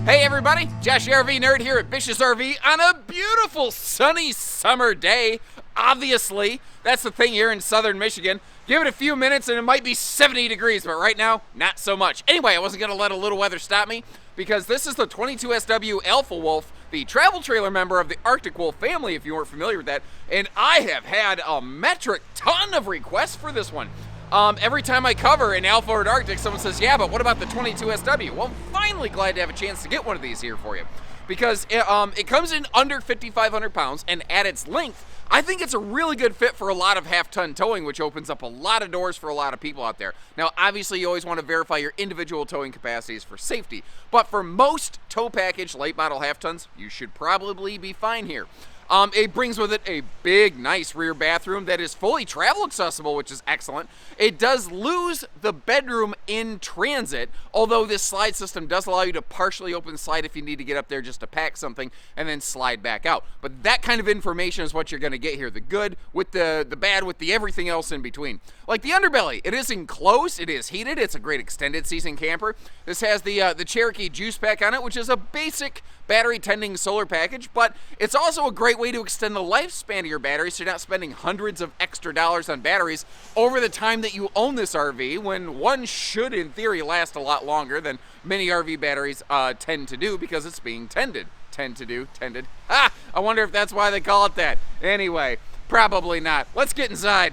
Hey everybody, Josh RV Nerd here at Bish's RV on a beautiful sunny summer day. Obviously, that's the thing here in southern Michigan. Give it a few minutes and it might be 70 degrees, but right now, not so much. Anyway, I wasn't gonna let a little weather stop me because this is the 22SW Alpha Wolf, the travel trailer member of the Arctic Wolf family, if you weren't familiar with that. And I have had a metric ton of requests for this one. Every time I cover an Alpha or Arctic, someone says, yeah, but what about the 22SW? Well, I'm finally glad to have a chance to get one of these here for you because it comes in under 5,500 pounds, and at its length, I think it's a really good fit for a lot of half-ton towing, which opens up a lot of doors for a lot of people out there. Now, obviously, you always want to verify your individual towing capacities for safety, but for most tow package late model half-tons, you should probably be fine here. It brings with it a big, nice rear bathroom that is fully travel accessible, which is excellent. It does lose the bedroom in transit, although this slide system does allow you to partially open the slide if you need to get up there just to pack something and then slide back out. But that kind of information is what you're going to get here. The good with the bad with the everything else in between. Like the underbelly, it is enclosed, it is heated, it's a great extended season camper. This has the Cherokee juice pack on it, which is a basic battery tending solar package, but it's also a great way to extend the lifespan of your battery so you're not spending hundreds of extra dollars on batteries over the time that you own this RV, when one should in theory last a lot longer than many RV batteries tend to do because it's being tended. Tended. I wonder if that's why they call it that. Anyway, probably not. Let's get inside.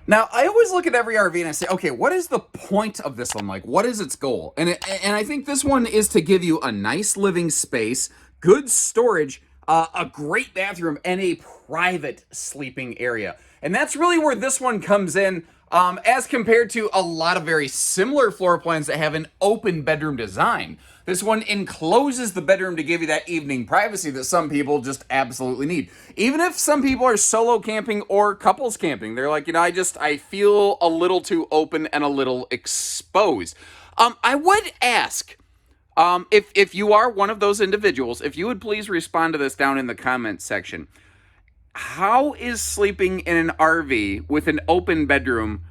Now, I always look at every RV and I say, okay, what is the point of this one? Like, what is its goal? And I think this one is to give you a nice living space, good storage, a great bathroom, and a private sleeping area. And that's really where this one comes in, as compared to a lot of very similar floor plans that have an open bedroom design. This one encloses the bedroom to give you that evening privacy that some people just absolutely need. Even if some people are solo camping or couples camping, they're like, I feel a little too open and a little exposed. I would ask, if you are one of those individuals, if you would please respond to this down in the comments section. How is sleeping in an RV with an open bedroom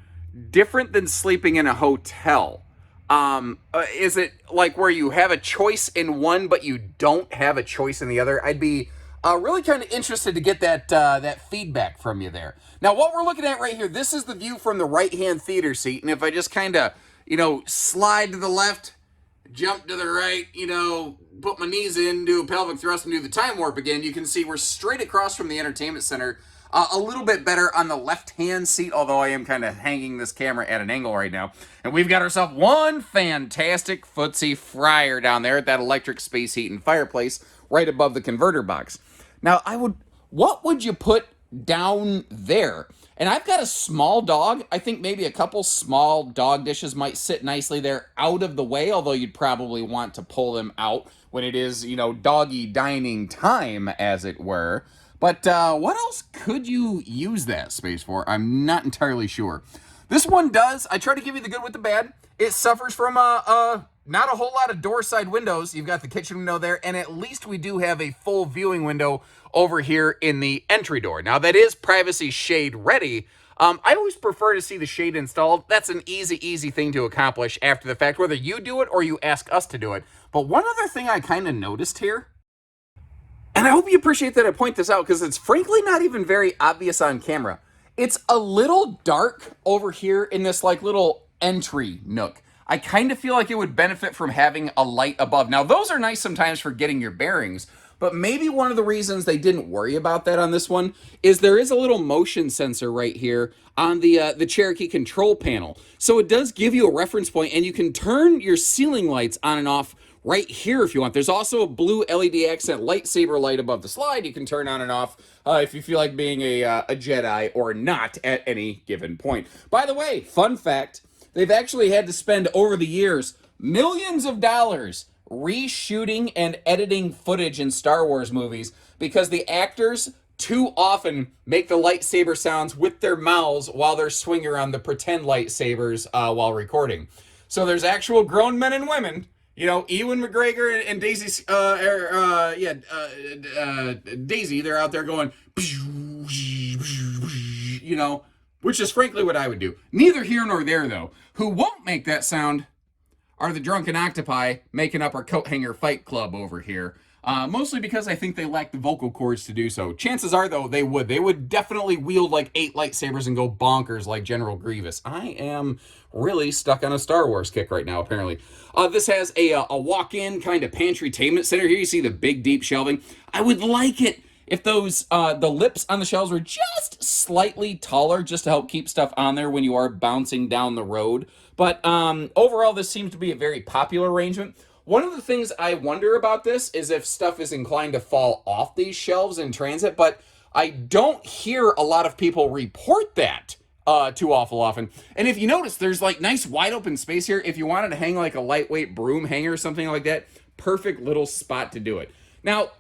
different than sleeping in a hotel? Is it like where you have a choice in one, but you don't have a choice in the other? I'd be really kind of interested to get that feedback from you there. Now, what we're looking at right here, this is the view from the right-hand theater seat. And if I just kind of, slide to the left, jump to the right, put my knees in, do a pelvic thrust, and do the time warp again, you can see we're straight across from the entertainment center. A little bit better on the left-hand seat, although I am kind of hanging this camera at an angle right now. And we've got ourselves one fantastic footsie fryer down there at that electric space heat and fireplace right above the converter box. Now, what would you put down there? And I've got a small dog. I think maybe a couple small dog dishes might sit nicely there out of the way, although you'd probably want to pull them out when it is, doggy dining time, as it were. But what else could you use that space for? I'm not entirely sure. This one does. I try to give you the good with the bad. It suffers from not a whole lot of door side windows. You've got the kitchen window there, and at least we do have a full viewing window over here in the entry door. Now, that is privacy shade ready. I always prefer to see the shade installed. That's an easy thing to accomplish after the fact, whether you do it or you ask us to do it. But one other thing I kind of noticed here, and I hope you appreciate that I point this out because it's frankly not even very obvious on camera. It's a little dark over here in this little entry nook. I kind of feel like it would benefit from having a light above. Now, those are nice sometimes for getting your bearings, but maybe one of the reasons they didn't worry about that on this one is there is a little motion sensor right here on the Cherokee control panel. So it does give you a reference point, and you can turn your ceiling lights on and off right here if you want. There's also a blue LED accent lightsaber light above the slide you can turn on and off if you feel like being a Jedi or not at any given point. By the way, fun fact, they've actually had to spend over the years millions of dollars reshooting and editing footage in Star Wars movies because the actors too often make the lightsaber sounds with their mouths while they're swinging around the pretend lightsabers while recording. So there's actual grown men and women, Ewan McGregor and Daisy, Daisy, they're out there going, which is frankly what I would do. Neither here nor there, though. Who won't make that sound are the drunken octopi making up our coat hanger fight club over here. Mostly because I think they lack the vocal cords to do so. Chances are, though, they would. They would definitely wield like 8 lightsabers and go bonkers like General Grievous. I am really stuck on a Star Wars kick right now, apparently. This has a walk-in kind of pantry-tainment center. Here you see the big, deep shelving. I would like it if those the lips on the shelves were just slightly taller, just to help keep stuff on there when you are bouncing down the road. But overall, this seems to be a very popular arrangement. One of the things I wonder about this is if stuff is inclined to fall off these shelves in transit, but I don't hear a lot of people report that too awful often. And if you notice, there's like nice wide open space here. If you wanted to hang like a lightweight broom hanger or something like that, perfect little spot to do it. Now,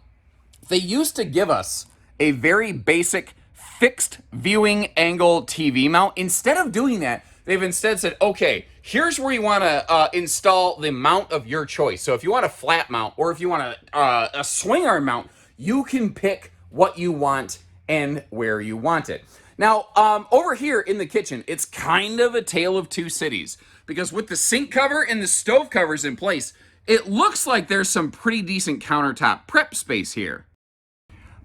they used to give us a very basic fixed viewing angle TV mount. Instead of doing that, they've instead said, okay, here's where you want to install the mount of your choice. So if you want a flat mount or if you want a swing arm mount, you can pick what you want and where you want it. Now, over here in the kitchen, it's kind of a tale of two cities, because with the sink cover and the stove covers in place, it looks like there's some pretty decent countertop prep space here.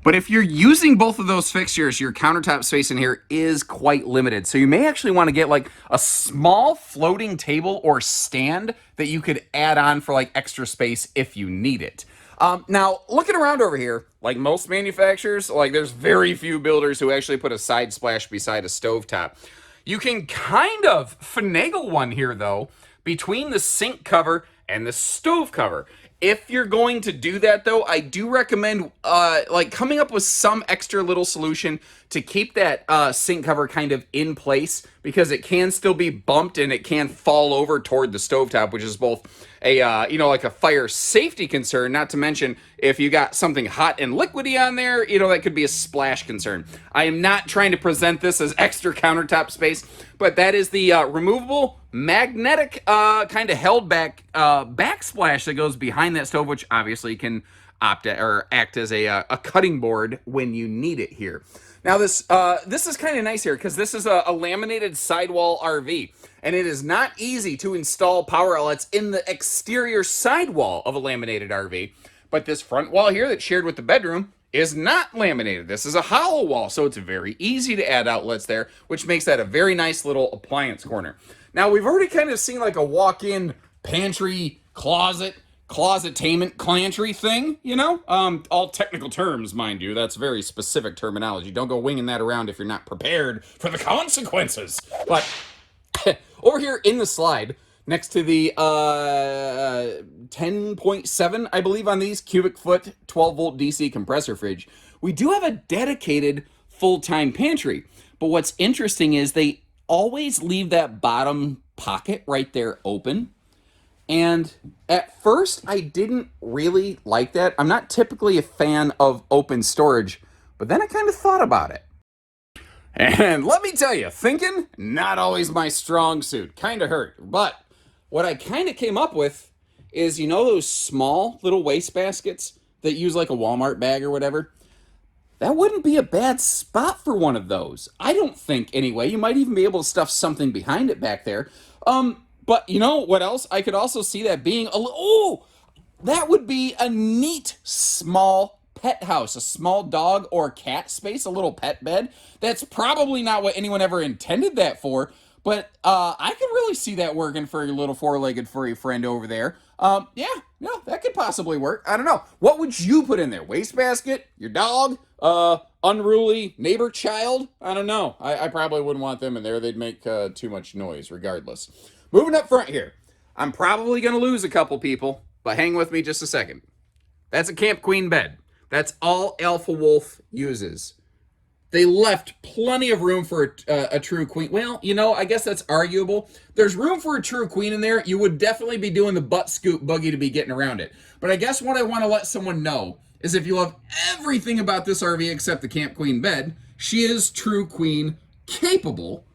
But if you're using both of those fixtures, your countertop space in here is quite limited. So you may actually want to get like a small floating table or stand that you could add on for like extra space if you need it. Now, looking around over here, like most manufacturers, like there's very few builders who actually put a side splash beside a stovetop. You can kind of finagle one here, though, between the sink cover and the stove cover. If you're going to do that, though, I do recommend like coming up with some extra little solution to keep that sink cover kind of in place, because it can still be bumped and it can fall over toward the stovetop, which is both a like a fire safety concern, not to mention if you got something hot and liquidy on there, that could be a splash concern. I am not trying to present this as extra countertop space, but that is the removable magnetic kind of held back backsplash that goes behind that stove, which obviously can act as a cutting board when you need it here. Now this is kind of nice here, because this is a laminated sidewall RV, and it is not easy to install power outlets in the exterior sidewall of a laminated RV. But this front wall here that's shared with the bedroom is not laminated. This is a hollow wall, so it's very easy to add outlets there, which makes that a very nice little appliance corner. Now, we've already kind of seen like a walk-in pantry, closet-tainment, clantry thing, all technical terms, mind you. That's very specific terminology. Don't go winging that around if you're not prepared for the consequences. But over here in the slide, next to the 10.7, I believe, on these cubic foot 12-volt DC compressor fridge, we do have a dedicated full-time pantry. But what's interesting is they always leave that bottom pocket right there open. And at first, I didn't really like that. I'm not typically a fan of open storage, but then I kind of thought about it. And let me tell you, thinking, not always my strong suit. Kind of hurt. But what I kind of came up with is, those small little waste baskets that use like a Walmart bag or whatever? That wouldn't be a bad spot for one of those. I don't think, anyway. You might even be able to stuff something behind it back there. But you know what else? I could also see that being that would be a neat small pet house, a small dog or cat space, a little pet bed. That's probably not what anyone ever intended that for, but I could really see that working for your little four-legged furry friend over there. That could possibly work. I don't know. What would you put in there? Wastebasket? Your dog? Unruly neighbor child? I don't know. I probably wouldn't want them in there. They'd make too much noise regardless. Moving up front here. I'm probably going to lose a couple people, but hang with me just a second. That's a Camp Queen bed. That's all Alpha Wolf uses. They left plenty of room for a true queen. Well, I guess that's arguable. There's room for a true queen in there. You would definitely be doing the butt scoop buggy to be getting around it. But I guess what I want to let someone know is if you love everything about this RV except the Camp Queen bed, she is true queen capable,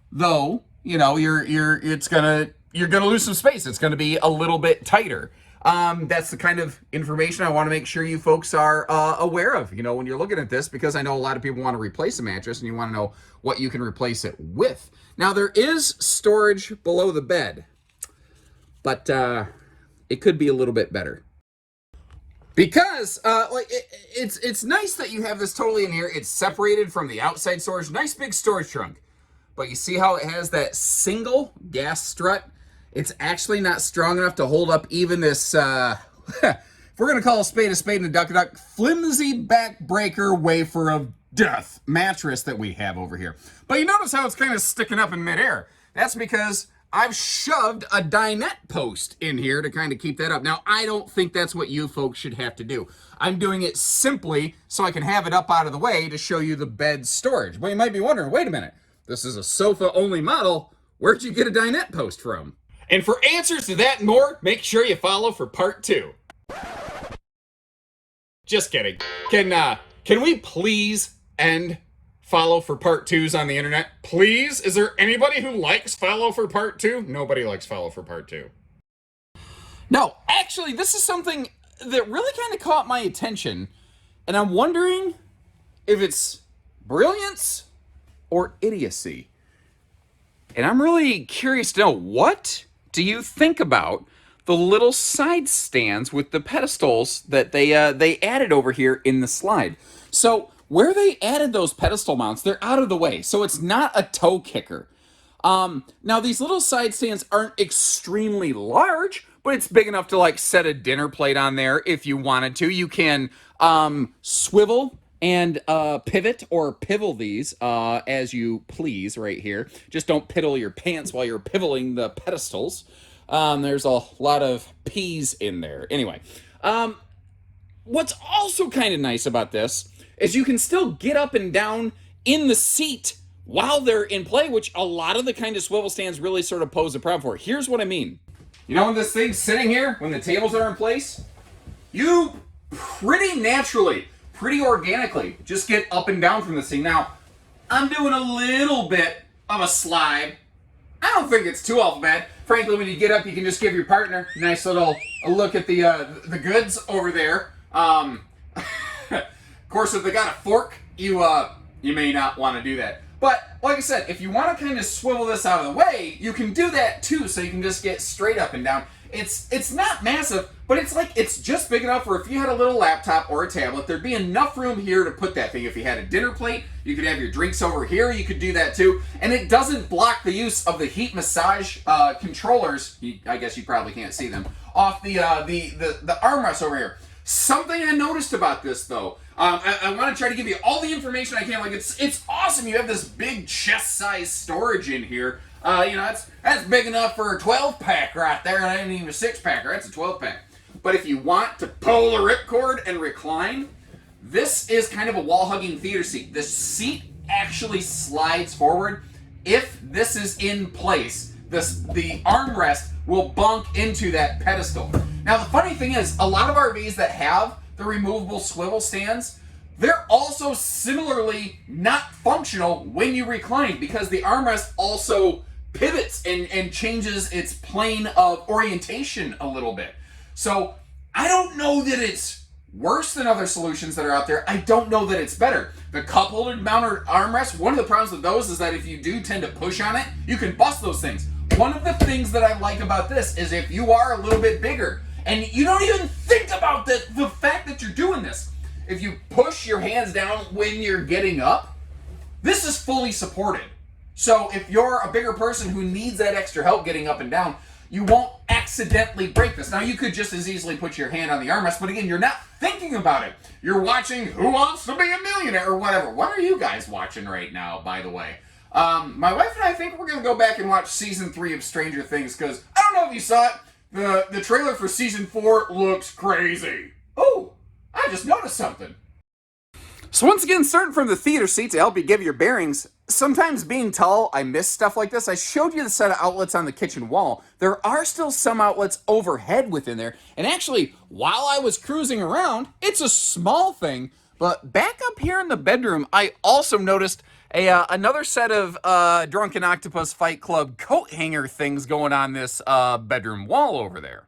though, you're gonna lose some space. It's gonna be a little bit tighter. That's the kind of information I want to make sure you folks are aware of, when you're looking at this, because I know a lot of people want to replace a mattress and you want to know what you can replace it with. Now, there is storage below the bed. but it could be a little bit better. Because it's nice that you have this totally in here. It's separated from the outside storage. Nice big storage trunk. But you see how it has that single gas strut? It's actually not strong enough to hold up even this, if we're going to call a spade and a duck, flimsy backbreaker wafer of death mattress that we have over here. But you notice how it's kind of sticking up in midair. That's because I've shoved a dinette post in here to kind of keep that up. Now, I don't think that's what you folks should have to do. I'm doing it simply so I can have it up out of the way to show you the bed storage. But you might be wondering, wait a minute, this is a sofa-only model. Where'd you get a dinette post from? And for answers to that and more, make sure you follow for part 2. Just kidding. Can we please end follow for part 2s on the internet? Please? Is there anybody who likes follow for part 2? Nobody likes follow for part 2. No, actually, this is something that really kind of caught my attention, and I'm wondering if it's brilliance or idiocy. And I'm really curious to know, what do you think about the little side stands with the pedestals that they added over here in the slide? So where they added those pedestal mounts, they're out of the way, so it's not a toe kicker. Now these little side stands aren't extremely large, but it's big enough to like set a dinner plate on there if you wanted to. You can swivel and pivot or pivel these as you please right here. Just don't piddle your pants while you're pivoting the pedestals. There's a lot of P's in there. Anyway, what's also kind of nice about this is you can still get up and down in the seat while they're in play, which a lot of the kind of swivel stands really sort of pose a problem for. Here's what I mean. You know when this thing's sitting here, when the tables are in place, you pretty naturally, pretty organically, just get up and down from this thing. Now, I'm doing a little bit of a slide. I don't think it's too awful bad. Frankly, when you get up, you can just give your partner a nice little look at the goods over there. Of course, if they got a fork, you may not want to do that. But like I said, if you want to kind of swivel this out of the way, you can do that too. So you can just get straight up and down. It's not massive, but it's just big enough where if you had a little laptop or a tablet, there'd be enough room here to put that thing. If you had a dinner plate, you could have your drinks over here. You could do that too, and it doesn't block the use of the heat massage controllers. I guess you probably can't see them off the armrest over here. Something I noticed about this though, I want to try to give you all the information I can. Like it's awesome. You have this big chest-sized storage in here. That's big enough for a 12-pack right there, and I ain't even a 6-packer. That's a 12-pack. But if you want to pull the ripcord and recline, this is kind of a wall-hugging theater seat. The seat actually slides forward. If this is in place, the armrest will bunk into that pedestal. Now, the funny thing is, a lot of RVs that have the removable swivel stands, they're also similarly not functional when you recline because the armrest also pivots and changes its plane of orientation a little bit. So I don't know that it's worse than other solutions that are out there. I don't know that it's better. The cup-holded mounted armrest, one of the problems with those is that if you do tend to push on it, you can bust those things. One of the things that I like about this is if you are a little bit bigger and you don't even think about the fact that you're doing this, if you push your hands down when you're getting up, this is fully supported. So if you're a bigger person who needs that extra help getting up and down, you won't accidentally break this. Now, you could just as easily put your hand on the armrest, but again, you're not thinking about it. You're watching Who Wants to Be a Millionaire or whatever. What are you guys watching right now, by the way? My wife and I think we're going to go back and watch season 3 of Stranger Things because I don't know if you saw it. The trailer for season 4 looks crazy. Oh, I just noticed something. So once again, starting from the theater seat to help you give your bearings, sometimes being tall, I miss stuff like this. I showed you the set of outlets on the kitchen wall. There are still some outlets overhead within there. And actually, while I was cruising around, it's a small thing. But back up here in the bedroom, I also noticed another set of Drunken Octopus Fight Club coat hanger things going on this bedroom wall over there.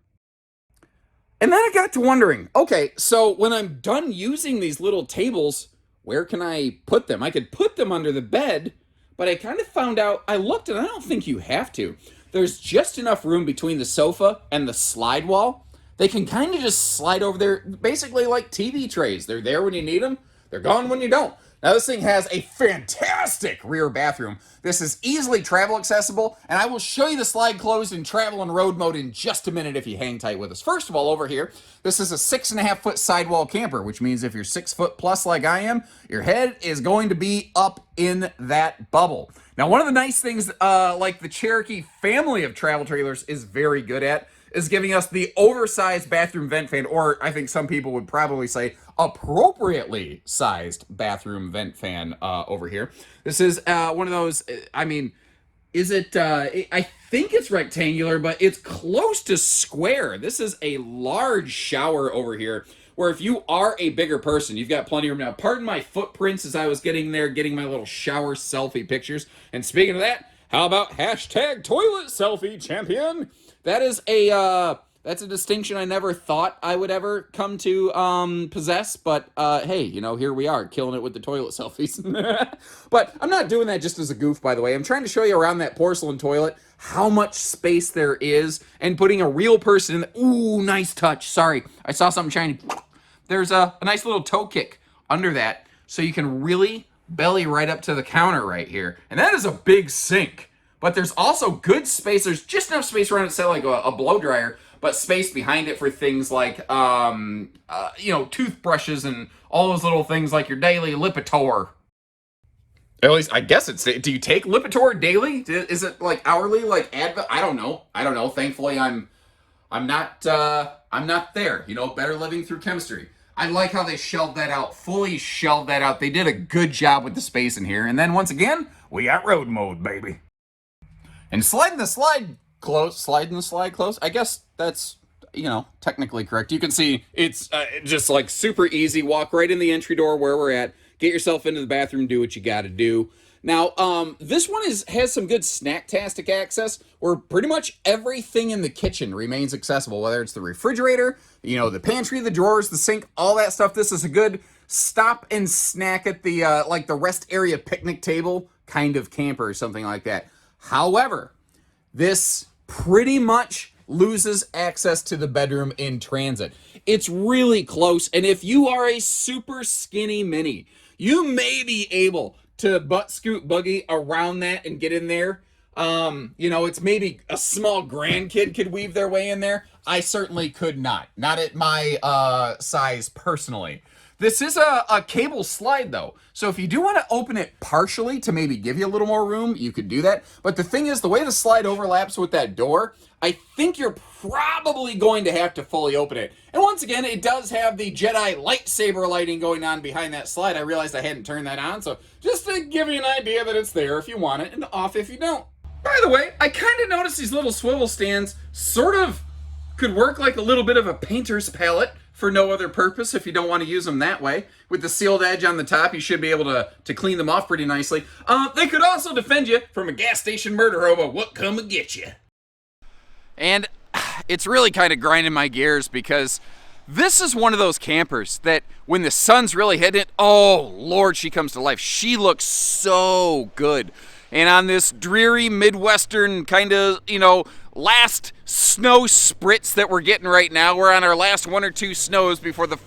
And then I got to wondering, okay, so when I'm done using these little tables, where can I put them? I could put them under the bed, but I kind of found out, I looked and I don't think you have to. there's just enough room between the sofa and the slide wall. They can kind of just slide over there, basically like TV trays. They're there when you need them. They're gone when you don't. Now, this thing has a fantastic rear bathroom. This is easily travel accessible, and I will show you the slide closed in travel and road mode in just a minute if you hang tight with us. First of all, over here, this is a 6.5-foot sidewall camper, which means if you're 6 foot plus like I am, your head is going to be up in that bubble. Now, one of the nice things, like the Cherokee family of travel trailers is very good at, is giving us the oversized bathroom vent fan, or I think some people would probably say appropriately sized bathroom vent fan over here. This is one of those, I mean, is it, I think it's rectangular, but it's close to square. This is a large shower over here, where if you are a bigger person, you've got plenty of room. Now, pardon my footprints as I was getting there, getting my little shower selfie pictures. And speaking of that, how about hashtag toilet selfie champion? That is that's a distinction I never thought I would ever come to possess, but hey, you know, here we are, killing it with the toilet selfies. But I'm not doing that just as a goof, by the way. I'm trying to show you around that porcelain toilet how much space there is, and putting a real person in the, ooh, nice touch. Sorry, I saw something shiny. There's a nice little toe kick under that, so you can really belly right up to the counter right here. And that is a big sink. But there's also good space. There's just enough space around it to say like a blow dryer, but space behind it for things like, you know, toothbrushes and all those little things like your daily Lipitor. At least, I guess it's, do you take Lipitor daily? Is it like hourly, like Advil? I don't know. Thankfully, I'm not there. You know, better living through chemistry. I like how they shelved that out, fully shelved that out. They did a good job with the space in here. And then once again, we got road mode, baby. And sliding the slide close. I guess that's, you know, technically correct. You can see it's just like super easy. Walk right in the entry door where we're at. Get yourself into the bathroom, do what you got to do. Now, this one has some good snack-tastic access where pretty much everything in the kitchen remains accessible, whether it's the refrigerator, you know, the pantry, the drawers, the sink, all that stuff. This is a good stop and snack at the, like the rest area picnic table kind of camper or something like that. However, this pretty much loses access to the bedroom in transit. It's really close, and if you are a super skinny mini, you may be able to butt scoot buggy around that and get in there. You know, it's maybe a small grandkid could weave their way in there. I certainly could not at my size personally. This is a cable slide, though. So if you do want to open it partially to maybe give you a little more room, you could do that. But the thing is, the way the slide overlaps with that door, I think you're probably going to have to fully open it. And once again, it does have the Jedi lightsaber lighting going on behind that slide. I realized I hadn't turned that on, so just to give you an idea that it's there if you want it, and off if you don't. By the way, I kind of noticed these little swivel stands sort of could work like a little bit of a painter's palette for no other purpose if you don't want to use them that way. With the sealed edge on the top, you should be able to clean them off pretty nicely. They could also defend you from a gas station murder hobo. What come and get you? And it's really kind of grinding my gears because this is one of those campers that when the sun's really hitting it, oh Lord, she comes to life. She looks so good. And on this dreary Midwestern kind of, you know, last snow spritz that we're getting right now, we're on our last one or two snows before the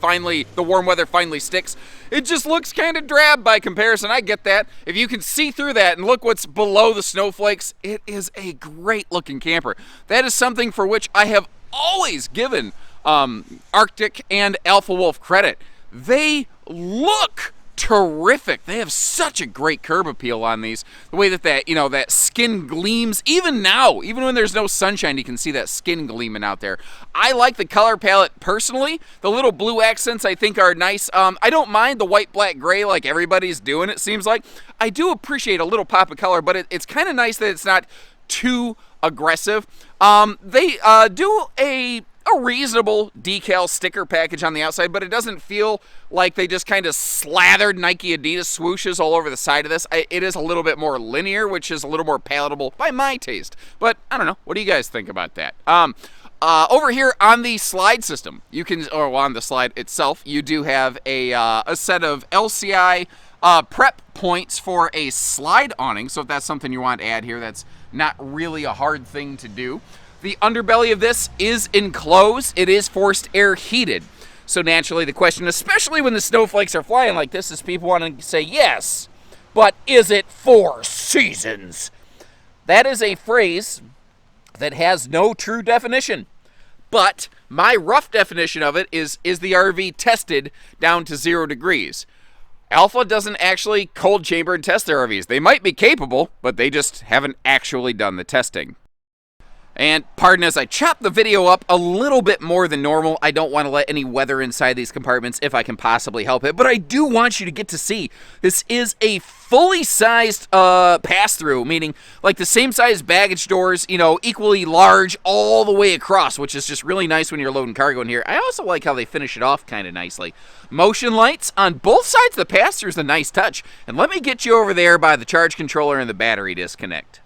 warm weather finally sticks. It just looks kind of drab by comparison. I get that. If you can see through that and look what's below the snowflakes, it is a great looking camper. That is something for which I have always given Arctic and Alpha Wolf credit. They look terrific. They have such a great curb appeal on these. The way that you know, that skin gleams, even now, even when there's no sunshine, you can see that skin gleaming out there. I like the color palette personally. The little blue accents I think are nice. I don't mind the white, black, gray like everybody's doing, it seems like. I do appreciate a little pop of color, but it's kind of nice that it's not too aggressive. They do a reasonable decal sticker package on the outside, but it doesn't feel like they just kind of slathered Nike Adidas swooshes all over the side of this. It is a little bit more linear, which is a little more palatable by my taste. But I don't know. What do you guys think about that? Over here on the slide system, you can, or on the slide itself, you do have a set of LCI prep points for a slide awning, so if that's something you want to add here, that's not really a hard thing to do. The underbelly of this is enclosed. It is forced air heated. So naturally the question, especially when the snowflakes are flying like this, is people want to say, yes, but is it 4 seasons? That is a phrase that has no true definition. But my rough definition of it is the RV tested down to 0 degrees? Alpha doesn't actually cold chamber and test their RVs. They might be capable, but they just haven't actually done the testing. And pardon as I chop the video up a little bit more than normal. I don't want to let any weather inside these compartments if I can possibly help it. But I do want you to get to see this is a fully sized pass-through, meaning like the same size baggage doors, you know, equally large all the way across, which is just really nice when you're loading cargo in here. I also like how they finish it off kind of nicely. Motion lights on both sides of the pass-through is a nice touch. And let me get you over there by the charge controller and the battery disconnect.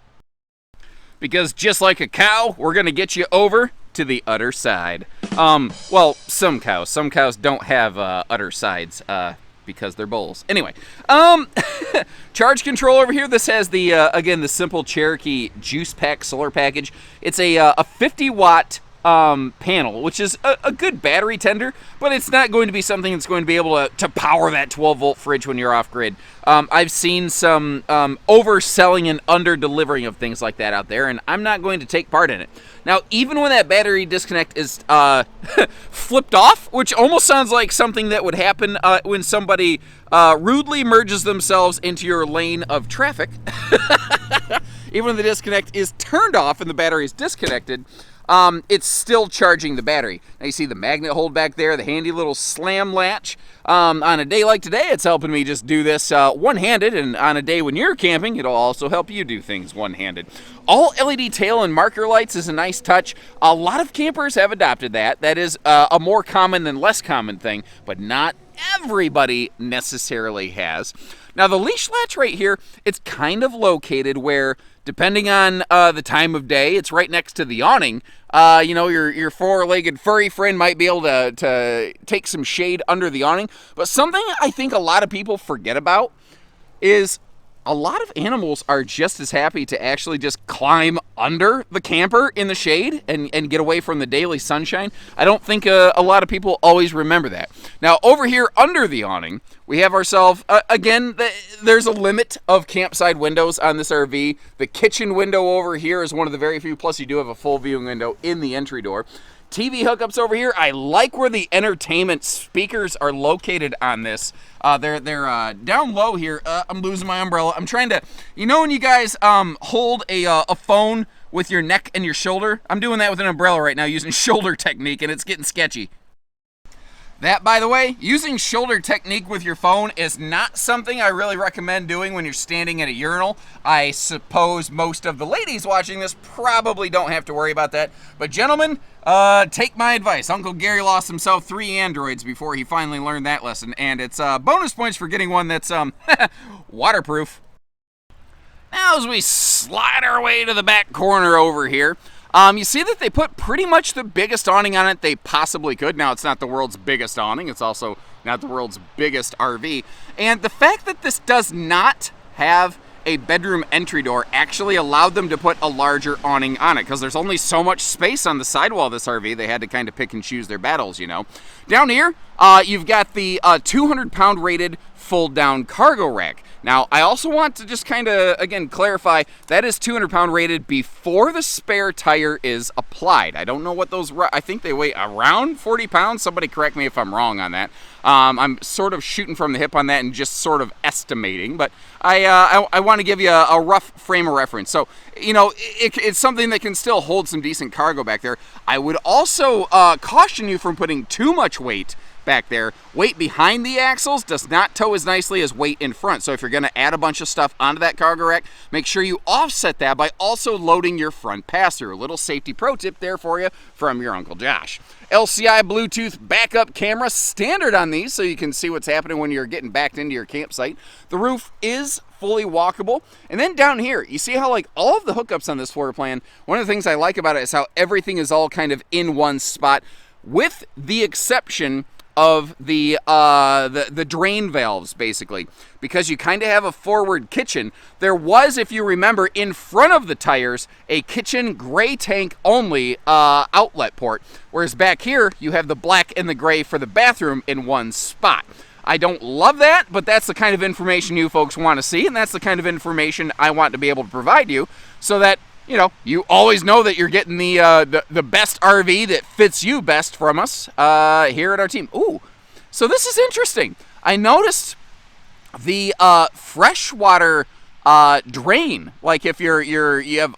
Because just like a cow, we're going to get you over to the other side. Well, some cows. Some cows don't have udder sides because they're bulls. Anyway, charge control over here. This has the, again, the simple Cherokee juice pack solar package. It's a 50-watt panel, which is a good battery tender, but it's not going to be something that's going to be able to power that 12-volt fridge when you're off-grid. I've seen some overselling and under-delivering of things like that out there, and I'm not going to take part in it. Now, even when that battery disconnect is flipped off, which almost sounds like something that would happen when somebody rudely merges themselves into your lane of traffic, even when the disconnect is turned off and the battery is disconnected, it's still charging the battery. Now you see the magnet hold back there, the handy little slam latch. On a day like today, it's helping me just do this one-handed, and on a day when you're camping, it'll also help you do things one-handed. All LED tail and marker lights is a nice touch. A lot of campers have adopted that. That is a more common than less common thing, but not everybody necessarily has. Now the leash latch right here, it's kind of located where, depending on the time of day, it's right next to the awning. You know, your four-legged furry friend might be able to take some shade under the awning. But something I think a lot of people forget about is a lot of animals are just as happy to actually just climb under the camper in the shade and get away from the daily sunshine. I don't think a lot of people always remember that. Now, over here under the awning, we have ourselves, again, there's a limit of campsite windows on this RV. The kitchen window over here is one of the very few, plus you do have a full viewing window in the entry door. TV hookups over here. I like where the entertainment speakers are located on this. They're down low here. I'm losing my umbrella. I'm trying to, you know when you guys hold a phone with your neck and your shoulder? I'm doing that with an umbrella right now using shoulder technique, and it's getting sketchy. That, by the way, using shoulder technique with your phone is not something I really recommend doing when you're standing at a urinal. I suppose most of the ladies watching this probably don't have to worry about that. But gentlemen, take my advice. Uncle Gary lost himself 3 androids before he finally learned that lesson. And it's bonus points for getting one that's waterproof. Now as we slide our way to the back corner over here, you see that they put pretty much the biggest awning on it they possibly could. Now, it's not the world's biggest awning. It's also not the world's biggest RV. And the fact that this does not have a bedroom entry door actually allowed them to put a larger awning on it, because there's only so much space on the sidewall of this RV. They had to kind of pick and choose their battles, you know. Down here, you've got the 200-pound rated fold-down cargo rack. Now, I also want to just kind of, again, clarify, that is 200-pound rated before the spare tire is applied. I don't know what those, I think they weigh around 40 pounds. Somebody correct me if I'm wrong on that. I'm sort of shooting from the hip on that and just sort of estimating, but I want to give you a rough frame of reference. So, you know, it's something that can still hold some decent cargo back there. I would also caution you from putting too much weight back there. Weight behind the axles does not tow as nicely as weight in front. So if you're going to add a bunch of stuff onto that cargo rack, make sure you offset that by also loading your front pass-through. A little safety pro tip there for you from your Uncle Josh. LCI Bluetooth backup camera, standard on these, so you can see what's happening when you're getting backed into your campsite. The roof is fully walkable. And then down here, you see how like all of the hookups on this floor plan, one of the things I like about it is how everything is all kind of in one spot, with the exception of the drain valves, basically, because you kind of have a forward kitchen. There was, if you remember, in front of the tires, a kitchen gray tank only outlet port, whereas back here you have the black and the gray for the bathroom in one spot. I don't love that, but that's the kind of information you folks want to see, and that's the kind of information I want to be able to provide you, so that you always know that you're getting the best RV that fits you best from us here at our team. Ooh, so this is interesting. I noticed the freshwater drain. Like if you have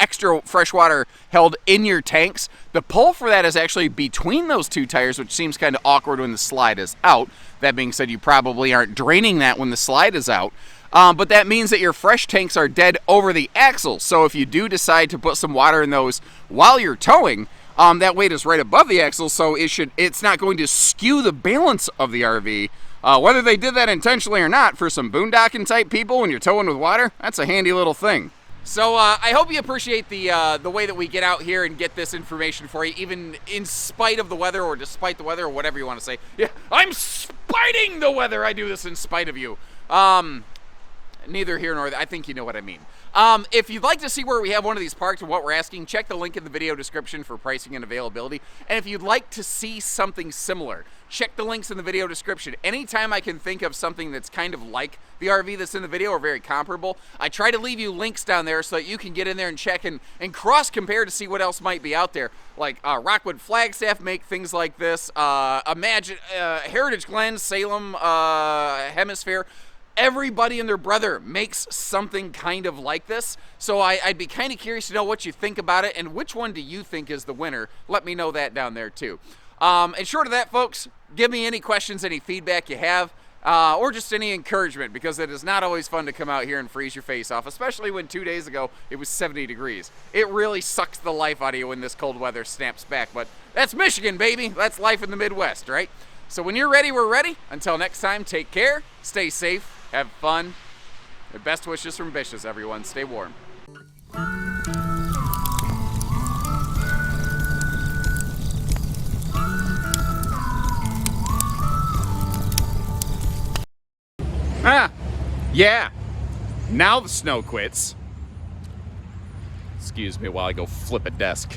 extra fresh water held in your tanks, the pull for that is actually between those two tires, which seems kind of awkward when the slide is out. That being said, you probably aren't draining that when the slide is out. But that means that your fresh tanks are dead over the axles. So if you do decide to put some water in those while you're towing, that weight is right above the axle, so it's not going to skew the balance of the RV. Whether they did that intentionally or not, for some boondocking type people when you're towing with water, that's a handy little thing. So I hope you appreciate the way that we get out here and get this information for you, even in spite of the weather or despite the weather or whatever you want to say. Yeah, I'm spiting the weather. I do this in spite of you. Neither here nor there. I think you know what I mean. If you'd like to see where we have one of these parked and what we're asking, check the link in the video description for pricing and availability. And if you'd like to see something similar, check the links in the video description. Anytime I can think of something that's kind of like the RV that's in the video or very comparable, I try to leave you links down there so that you can get in there and check and cross-compare to see what else might be out there. Like Rockwood Flagstaff make things like this. Imagine Heritage Glen, Salem, Hemisphere. Everybody and their brother makes something kind of like this, so I'd be kind of curious to know what you think about it and which one do you think is the winner. Let me know that down there too. And short of that, folks, give me any questions, any feedback you have, or just any encouragement, because it is not always fun to come out here and freeze your face off, especially when 2 days ago it was 70 degrees. It really sucks the life out of you when this cold weather snaps back, but that's Michigan, baby. That's life in the Midwest, right? So when you're ready, we're ready. Until next time, take care, stay safe, have fun. The best wishes from Bishes, everyone. Stay warm. Yeah. Now the snow quits. Excuse me while I go flip a desk.